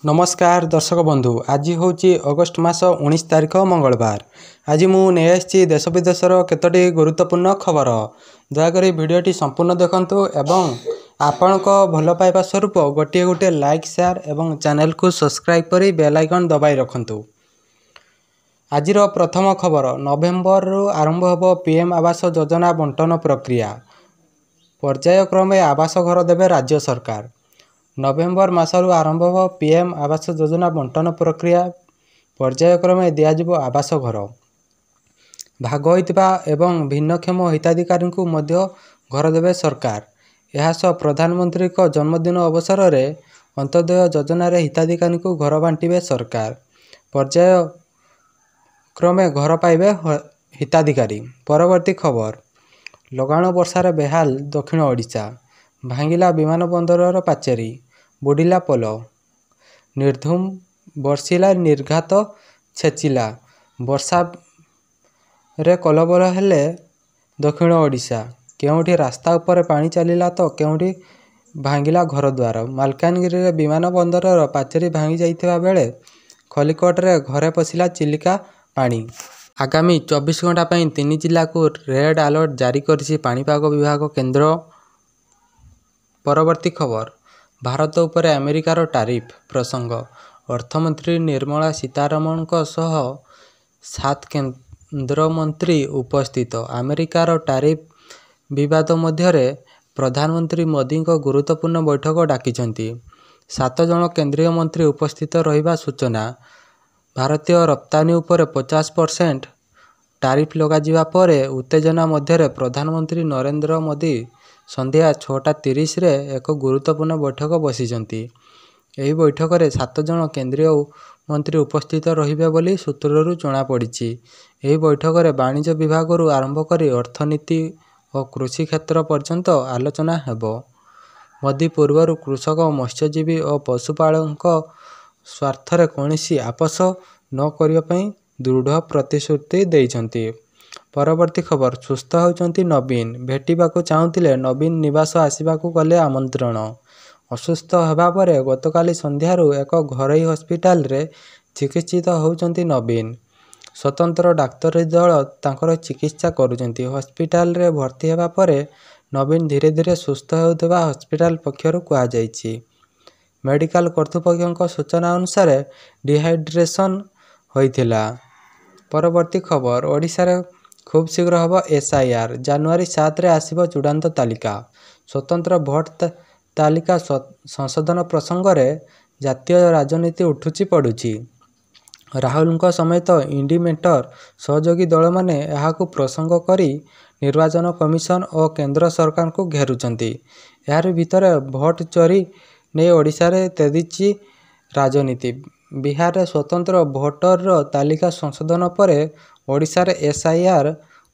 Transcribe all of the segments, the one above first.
नमस्कार दर्शक बंधु आज हूँ अगस्ट मास 19 तारिख मंगलवार। आज मुझे देश विदेशर केतोटी गुरुत्वपूर्ण खबर। दयाकोरी भिडियोटी संपूर्ण देखंतु एवं आपण भल पाइबा स्वरूप गोटे गोटे लाइक शेयर एवं चैनल को सब्सक्राइब करी बेल आइकन दबाई रखंतु। आजिर प्रथम खबर नवेम्बर आरंभ होब पीएम आवास योजना बंटन प्रक्रिया। पर्यायक्रमे आवास घर देवे राज्य सरकार। नवेम्बर मासरू आरंभ हो पीएम आवास योजना बंटन प्रक्रिया। पर्यायक्रमे दियाजिबो आवास घर। भाग होइतिबा एवं भिन्नक्षम हिताधिकारी को मध्य घर देवे सरकार। यह प्रधानमंत्री को जन्मदिन अवसर में अंत्योदय योजना रे हिताधिकारी को घर बांटिबे सरकार। पर्याय क्रमे घर पाइबे हिताधिकारी। परवर्ती खबर लगाण वर्षार बेहाल दक्षिण ओडिशा। भांगिला विमान बंदर पाचेरी। बुडिला पोल। निर्धूम बर्षिला निर्घात छेचिला। वर्षा रे कलबल हेले दक्षिण ओडिशा। केउठी रास्ता ऊपर पानी चलिला तो केउठी भांगिला घर द्वार। मालकानगिरी रे विमान बंदर पाचेरी भांगी जाइथिबा बेले खलिकोट रे घरे पशिला चिलिका पानी। आगामी 24 घंटा पई 3 जिला को रेड अलर्ट जारी करछि पाणीपाग विभाग केंद्र। परवर्ती खबर भारत उपर अमेरिकार टारिफ प्रसंग। अर्थमंत्री निर्मला सीतारमण को सह 7 केंद्र मंत्री उपस्थित। अमेरिकार टारिफ विवाद मध्य प्रधानमंत्री मोदी को गुरुत्वपूर्ण बैठक डाकिछंती। 7 जन केंद्रीय मंत्री उपस्थित रहिबा सूचना। भारतीय रप्तानी उपर 50% टारिफ लगाजिबा परे उत्तेजना मध्य प्रधानमंत्री नरेंद्र मोदी संध्या 6:30 रे एक गुरुत्वपूर्ण बैठक बसिचंती। एही बैठक रे 7 जन केंद्रीय मंत्री उपस्थित रहिबे बोली सूत्ररू जणा पड़िछि। एही बैठक रे वाणिज्य विभाग रु आरंभ करी अर्थनीति और कृषि क्षेत्र पर्यंत आलोचना हेबो। मोदी पूर्वरु कृषक मत्स्यजीवी और पशुपालक स्वार्थ रे कोनोसी आपस न करिया पई दृढ़ प्रतिश्रुति देइछंती। परवर्ती खबर सुस्थ होचंती नवीन। भेटिबाकू चाहुतिले नवीन निवास आसिबाकू गले आमंत्रण। असुस्थ हेबा परे गतकाली संध्यारू एक घरोई हस्पिटाल रे चिकित्सित होचंती नवीन। स्वतंत्र डाक्तरी दल तांकर चिकित्सा करुचंती। हस्पिटाल रे भर्ती हेबा परे नवीन धीरे धीरे सुस्थ हेउतबा हस्पिटाल पक्षरु कुआ जायछि। मेडिकल कर्तृपक्षक सूचना अनुसार डिहाइड्रेशन होइथिला। परवर्ती खबर ओडिशा रे खूब शीघ्र हब एसआईआर। जनवरी 7 रे आसिबो चूड़ांत तालिका। स्वतंत्र भोट तालिका संशोधन प्रसंग रे जातीय राजनीति उठुची पड़ुची। राहुल समेत इंडिमेंटर सहयोगी दल माने यहाकू प्रसंग करी निर्वाचन कमिशन और केंद्र सरकार को घेरुचंती। यार भितर भोट चोरी ने ओडिशा रे तेजिची राजनीति। बिहार रे स्वतंत्र भोटर तालिका संशोधन परे ओडिशा रे एसआईआर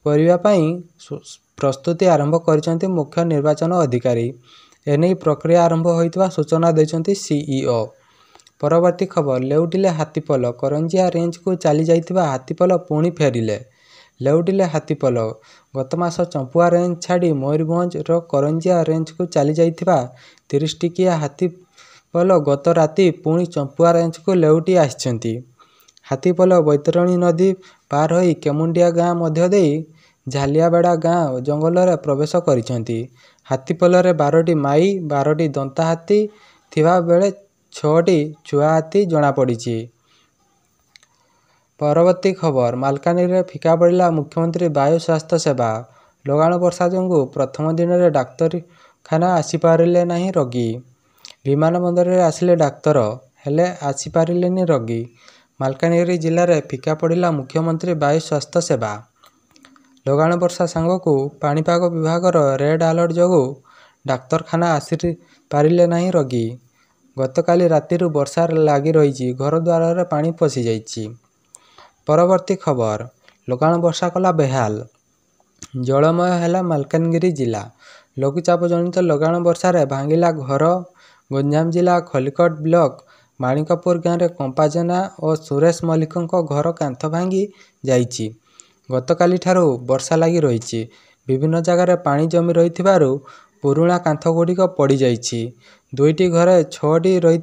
करिवा पई प्रस्तुति आरंभ करिसंती मुख्य निर्वाचन अधिकारी। एने प्रक्रिया आरंभ होइतबा सूचना दैछंती सीईओ। परवर्ती खबर लेउटिले हाथीपल। करंजिया रेंज को चली जाइतिबा हाथीपल पुणी फेरिले। लेउटिले हाथीपल गत मास चंपुआ रेंज छाड़ी मयूरभंज रो करंजिया रेंज को चली जाइतिबा 30 टिकिया हाथीपल गत राति पुणी चंपुआ रेंज को लेउटी आछंती। हाथीपल बैतरणी नदी पार होई केमुंडिया गाँ मध्य देई झालियाबेड़ा गाँ जंगल रे प्रवेश करिसंती। हाथीपल रे 12टी माई 12टी दंता हाथी थिबा बेले 6टी छुआ हाथी जणा पड़िछि। परवर्ती खबर मालकानगिरी रे फिका पड़िला मुख्यमंत्री वायु स्वास्थ्य सेवा। लगाण वर्षा जंगु प्रथम दिन रे डाक्तरखाना आसी पारिले नाही रोगी। विमान बंदर रे आसिले डाक्तर हेले आसी पारिलेनी रोगी। मालकानगिरी जिले में फिका पड़िला मुख्यमंत्री वायु स्वास्थ्य सेवा। लगाण वर्षा सांगकू पाणीपाग विभाग रेड अलर्ट जोगु डाक्तरखाना आसी पारिले नाही रोगी। गतकाली रातिरु वर्षा लागी रही घर द्वार रे पानी पशि जाइछि। परवर्ती खबर लगाण वर्षा कला बेहाल। जलमय हैला मालकानगिरी जिला। लघुचाप जनित लगाण वर्षा रे भांगिला घर। गंजाम जिला खलिकोट ब्लॉक माणिकपुर गाँव रे कंपाजेना और सुरेश मल्लिक घर कांथ भांगी जाइछि। गतकाली ठारू वर्षा लागी रही। विभिन्न जगार पानी जमी रही पुराणा कांथ गुड़िक पड़ जाइछि। 2टी घरे 6टी रही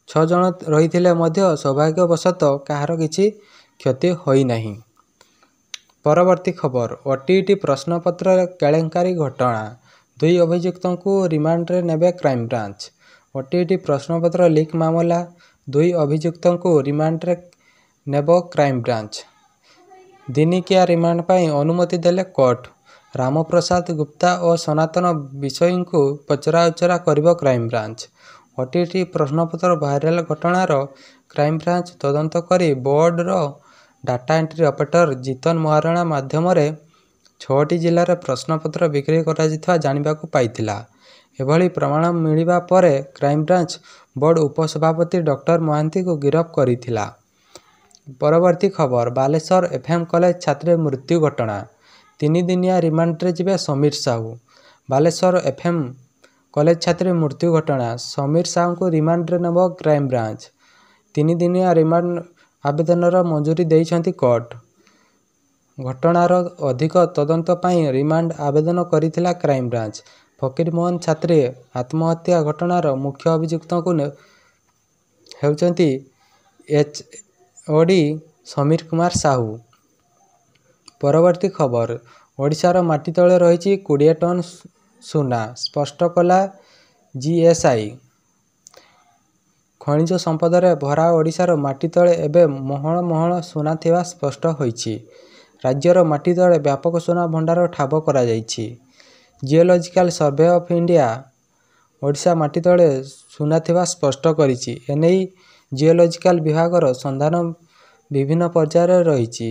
6 ଜଣ ରହିଥିଲେ ମଧ୍ୟ ସୌଭାଗ୍ୟବଶତଃ କାହାର କିଛି କ୍ଷତି ହୋଇନାହିଁ। ପରବର୍ତ୍ତୀ ଖବର, ଓଟିଇଟି ପ୍ରଶ୍ନପତ୍ର କେଳେଙ୍କାରୀ ଘଟଣା, 2 ଅଭିଯୁକ୍ତଙ୍କୁ ରିମାଣ୍ଡରେ ନେବେ କ୍ରାଇମବ୍ରାଞ୍ଚ। ଓଟିଇଟି ପ୍ରଶ୍ନପତ୍ର ଲିକ୍ ମାମଲା, 2 ଅଭିଯୁକ୍ତଙ୍କୁ ରିମାଣ୍ଡରେ ନେବ କ୍ରାଇମବ୍ରାଞ୍ଚ। ଦିନିକିଆ ରିମାଣ୍ଡ ପାଇଁ ଅନୁମତି ଦେଲେ କୋର୍ଟ। ରାମପ୍ରସାଦ ଗୁପ୍ତା ଓ ସନାତନ ବିଷୋୟୀଙ୍କୁ ପଚରାଉଚରା କରିବ କ୍ରାଇମବ୍ରାଞ୍ଚ। ଓଟିଇଟି ପ୍ରଶ୍ନପତ୍ର ଭାଇରାଲ ଘଟଣାର କ୍ରାଇମବ୍ରାଞ୍ଚ ତଦନ୍ତ କରି ବୋର୍ଡର data entry operator Jitan Maharana ମାଧ୍ୟମରେ 6ଟି ଜିଲ୍ଲାରେ ପ୍ରଶ୍ନପତ୍ର ବିକ୍ରି କରାଯାଇଥିବା ଜାଣିବାକୁ ପାଇଥିଲା। ଏଭଳି ପ୍ରମାଣ ମିଳିବା ପରେ କ୍ରାଇମବ୍ରାଞ୍ଚ ବୋର୍ଡ ଉପସଭାପତି ଡକ୍ଟର ମହାନ୍ତିଙ୍କୁ ଗିରଫ କରିଥିଲା। ପରବର୍ତ୍ତୀ ଖବର, ବାଲେଶ୍ୱର ଏଫ୍ଏମ୍ କଲେଜ ଛାତ୍ରୀ ମୃତ୍ୟୁ ଘଟଣା, 3 ଦିନିଆ ରିମାଣ୍ଡରେ ଯିବେ ସମୀର ସାହୁ। ବାଲେଶ୍ୱର ଏଫ୍ଏମ୍ କଲେଜ ଛାତ୍ରୀ ମୃତ୍ୟୁ ଘଟଣା, ସମୀର ସାହୁଙ୍କୁ ରିମାଣ୍ଡରେ ନେବ କ୍ରାଇମବ୍ରାଞ୍ଚ। 3 ଦିନିଆ ରିମାଣ୍ଡ ଆବେଦନର ମଞ୍ଜୁରି ଦେଇଛନ୍ତି କୋର୍ଟ। ଘଟଣାର ଅଧିକ ତଦନ୍ତ ପାଇଁ ରିମାଣ୍ଡ ଆବେଦନ କରିଥିଲା କ୍ରାଇମବ୍ରାଞ୍ଚ। ଫକୀରମୋହନ ଛାତ୍ରୀ ଆତ୍ମହତ୍ୟା ଘଟଣାର ମୁଖ୍ୟ ଅଭିଯୁକ୍ତଙ୍କୁ ହେଉଛନ୍ତି ଏଚ୍ଓଡି ସମୀର କୁମାର ସାହୁ। ପରବର୍ତ୍ତୀ ଖବର, ଓଡ଼ିଶାର ମାଟି ତଳେ ରହିଛି 20 ଟନ୍ ସୁନା, ସ୍ପଷ୍ଟ କଲା ଜିଏସ୍ଆଇ। ଖଣିଜ ସମ୍ପଦରେ ଭରା ଓଡ଼ିଶାର ମାଟି ତଳେ ଏବେ ମହଳ ମହଳ ସୁନା ଥିବା ସ୍ପଷ୍ଟ ହୋଇଛି। ରାଜ୍ୟର ମାଟି ତଳେ ବ୍ୟାପକ ସୁନା ଭଣ୍ଡାର ଠାବ କରାଯାଇଛି। Geological survey of India Odisha ମାଟି ତଳେ ସୁନା ଥିବା ସ୍ପଷ୍ଟ କରିଛି। ଏନେଇ ଜିଓଲଜିକାଲ ବିଭାଗର ସନ୍ଧାନ ବିଭିନ୍ନ ପର୍ଯ୍ୟାୟରେ ରହିଛି।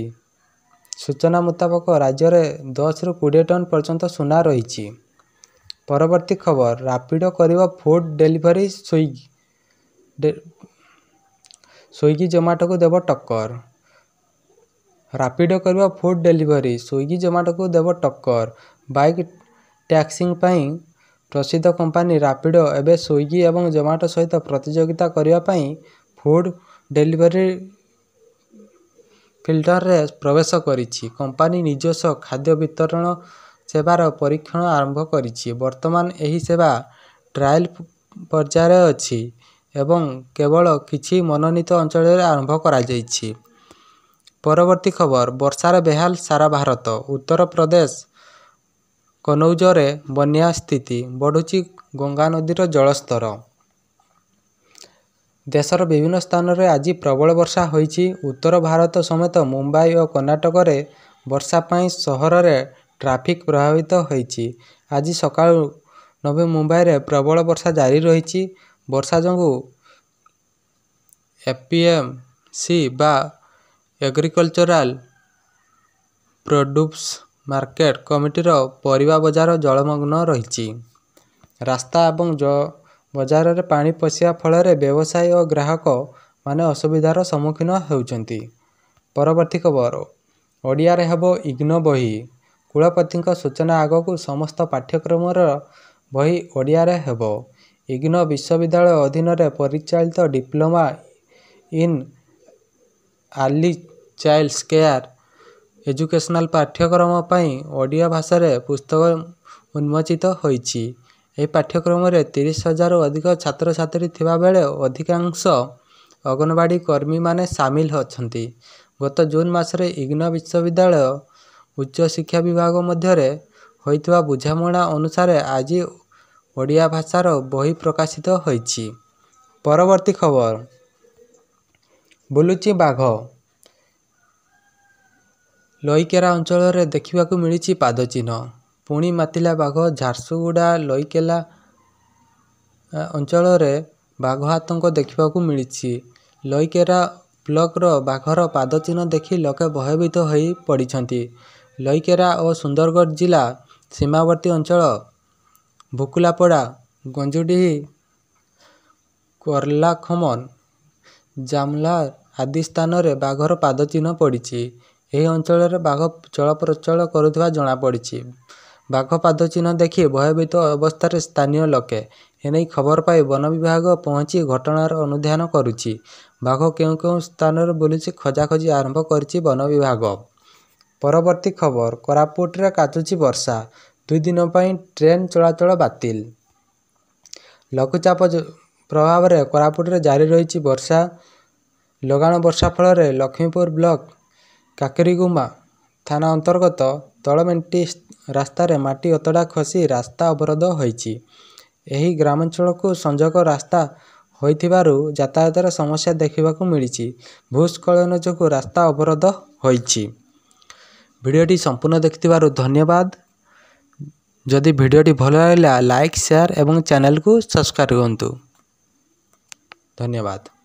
ସୂଚନା ମୁତାବକ ରାଜ୍ୟରେ 10ରୁ 20 ଟନ୍ ପର୍ଯ୍ୟନ୍ତ ସୁନା ରହିଛି। ପରବର୍ତ୍ତୀ ଖବର, ରାପିଡୋ କରିବ ଫୁଡ୍ ଡେଲିଭରି ସ୍ୱିଗି ଜୋମାଟୋକୁ ଦେବ ଟକ୍କର। ରାପିଡୋ କରିବ ଫୁଡ୍ ଡେଲିଭରି, ସ୍ୱିଗି ଜୋମାଟୋକୁ ଦେବ ଟକ୍କର। ବାଇକ୍ ଟ୍ୟାକ୍ସିଂ ପାଇଁ ପ୍ରସିଦ୍ଧ କମ୍ପାନୀ ରାପିଡୋ ଏବେ ସ୍ୱିଗି ଏବଂ ଜୋମାଟୋ ସହିତ ପ୍ରତିଯୋଗିତା କରିବା ପାଇଁ ଫୁଡ୍ ଡେଲିଭରି ଫିଲ୍ଡରେ ପ୍ରବେଶ କରିଛି। କମ୍ପାନୀ ନିଜସ୍ୱ ଖାଦ୍ୟ ବିତରଣ ସେବାର ପରୀକ୍ଷଣ ଆରମ୍ଭ କରିଛି। ବର୍ତ୍ତମାନ ଏହି ସେବା ଟ୍ରାଏଲ ପର୍ଯ୍ୟାୟରେ ଅଛି ଏବଂ କେବଳ କିଛି ମନୋନୀତ ଅଞ୍ଚଳରେ ଆରମ୍ଭ କରାଯାଇଛି। ପରବର୍ତ୍ତୀ ଖବର, ବର୍ଷାରେ ବେହାଲ ସାରା ଭାରତ, ଉତ୍ତରପ୍ରଦେଶ କନୌଜରେ ବନ୍ୟା ସ୍ଥିତି, ବଢ଼ୁଛି ଗଙ୍ଗା ନଦୀର ଜଳସ୍ତର। ଦେଶର ବିଭିନ୍ନ ସ୍ଥାନରେ ଆଜି ପ୍ରବଳ ବର୍ଷା ହୋଇଛି। ଉତ୍ତର ଭାରତ ସମେତ ମୁମ୍ବାଇ ଓ କର୍ଣ୍ଣାଟକରେ ବର୍ଷା ପାଇଁ ସହରରେ ଟ୍ରାଫିକ୍ ପ୍ରଭାବିତ ହୋଇଛି। ଆଜି ସକାଳୁ ନଭି ମୁମ୍ବାଇରେ ପ୍ରବଳ ବର୍ଷା ଜାରି ରହିଛି। ବର୍ଷା ଯୋଗୁଁ ଏପିଏମ୍ସି ବା ଏଗ୍ରିକଲଚରାଲ ପ୍ରଡ୍ୟୁସ ମାର୍କେଟ କମିଟିର ପରିବା ବଜାର ଜଳମଗ୍ନ ରହିଛି। ରାସ୍ତା ଏବଂ ବଜାରରେ ପାଣି ପଶିବା ଫଳରେ ବ୍ୟବସାୟୀ ଓ ଗ୍ରାହକ ମାନେ ଅସୁବିଧାର ସମ୍ମୁଖୀନ ହେଉଛନ୍ତି। ପରବର୍ତ୍ତୀ ଖବର, ଓଡ଼ିଆରେ ହେବ ଇଗ୍ନୋ ବହି, କୁଳପତିଙ୍କ ସୂଚନା ଆଗକୁ ସମସ୍ତ ପାଠ୍ୟକ୍ରମର ବହି ଓଡ଼ିଆରେ ହେବ। ଇଗ୍ନୋ ବିଶ୍ୱବିଦ୍ୟାଳୟ ଅଧୀନରେ ପରିଚାଳିତ diploma in early child care educational ପାଠ୍ୟକ୍ରମ ପାଇଁ ଓଡ଼ିଆ ଭାଷାରେ ପୁସ୍ତକ ଉନ୍ମୋଚିତ ହୋଇଛି। ଏହି ପାଠ୍ୟକ୍ରମରେ 30,000ରୁ ଅଧିକ ଛାତ୍ରଛାତ୍ରୀ ଥିବାବେଳେ ଅଧିକାଂଶ ଅଙ୍ଗନବାଡି କର୍ମୀମାନେ ସାମିଲ ଅଛନ୍ତି। ଗତ ଜୁନ ମାସରେ ଇଗ୍ନୋ ବିଶ୍ୱବିଦ୍ୟାଳୟ ଉଚ୍ଚଶିକ୍ଷା ବିଭାଗ ମଧ୍ୟରେ ହୋଇଥିବା ବୁଝାମଣା ଅନୁସାରେ ଆଜି ଓଡ଼ିଆ ଭାଷାର ବହି ପ୍ରକାଶିତ ହୋଇଛି। ପରବର୍ତ୍ତୀ ଖବର, ବୁଲୁଛି ବାଘ, ଲଇକେରା ଅଞ୍ଚଳରେ ଦେଖିବାକୁ ମିଳିଛି ପାଦଚିହ୍ନ। ପୁଣି ମାତିଲା ବାଘ, ଝାରସୁଗୁଡ଼ା ଲଇକେଲା ଅଞ୍ଚଳରେ ବାଘ ଆତଙ୍କ ଦେଖିବାକୁ ମିଳିଛି। ଲଇକେରା ବ୍ଲକର ବାଘର ପାଦଚିହ୍ନ ଦେଖି ଲୋକେ ଭୟଭୀତ ହୋଇ ପଡ଼ିଛନ୍ତି। ଲଇକେରା ଓ ସୁନ୍ଦରଗଡ଼ ଜିଲ୍ଲା ସୀମାବର୍ତ୍ତୀ ଅଞ୍ଚଳ ଭୁକୁଲାପଡ଼ା, ଗଞ୍ଜୁଡିହି, କର୍ଲାଖମନ, ଜାମଲାର ଆଦି ସ୍ଥାନରେ ବାଘର ପାଦଚିହ୍ନ ପଡ଼ିଛି। ଏହି ଅଞ୍ଚଳରେ ବାଘ ଚଳପ୍ରଚଳ କରୁଥିବା ଜଣାପଡ଼ିଛି। ବାଘ ପାଦଚିହ୍ନ ଦେଖି ଭୟଭୀତ ଅବସ୍ଥାରେ ସ୍ଥାନୀୟ ଲୋକେ। ଏନେଇ ଖବର ପାଇ ବନ ବିଭାଗ ପହଞ୍ଚି ଘଟଣାର ଅନୁଧ୍ୟାନ କରୁଛି। ବାଘ କେଉଁ କେଉଁ ସ୍ଥାନରେ ବୁଲୁଛି ଖୋଜାଖୋଜି ଆରମ୍ଭ କରିଛି ବନ ବିଭାଗ। ପରବର୍ତ୍ତୀ ଖବର, କୋରାପୁଟରେ କାଚୁଛି ବର୍ଷା, 2 ଦିନ ପାଇଁ ଟ୍ରେନ୍ ଚଳାଚଳ ବାତିଲ। ଲଘୁଚାପ ପ୍ରଭାବରେ କୋରାପୁଟରେ ଜାରି ରହିଛି ବର୍ଷା। ଲଗାଣ ବର୍ଷା ଫଳରେ ଲକ୍ଷ୍ମୀପୁର ବ୍ଲକ କାକରିଗୁମା ଥାନା ଅନ୍ତର୍ଗତ ତଳମେଣ୍ଟି ରାସ୍ତାରେ ମାଟି ଅତଡ଼ା ଖସି ରାସ୍ତା ଅବରୋଧ ହୋଇଛି। ଏହି ଗ୍ରାମାଞ୍ଚଳକୁ ସଂଯୋଗ ରାସ୍ତା ହୋଇଥିବାରୁ ଯାତାୟାତର ସମସ୍ୟା ଦେଖିବାକୁ ମିଳିଛି। ଭୂସ୍ଖଳନ ଯୋଗୁଁ ରାସ୍ତା ଅବରୋଧ ହୋଇଛି। ଭିଡ଼ିଓଟି ସମ୍ପୂର୍ଣ୍ଣ ଦେଖିଥିବାରୁ ଧନ୍ୟବାଦ। ଯଦି ଭିଡ଼ିଓଟି ଭଲ ଲାଗିଲା ଲାଇକ୍, ସେୟାର ଏବଂ ଚ୍ୟାନେଲକୁ ସବସ୍କ୍ରାଇବ୍ କରନ୍ତୁ। ଧନ୍ୟବାଦ।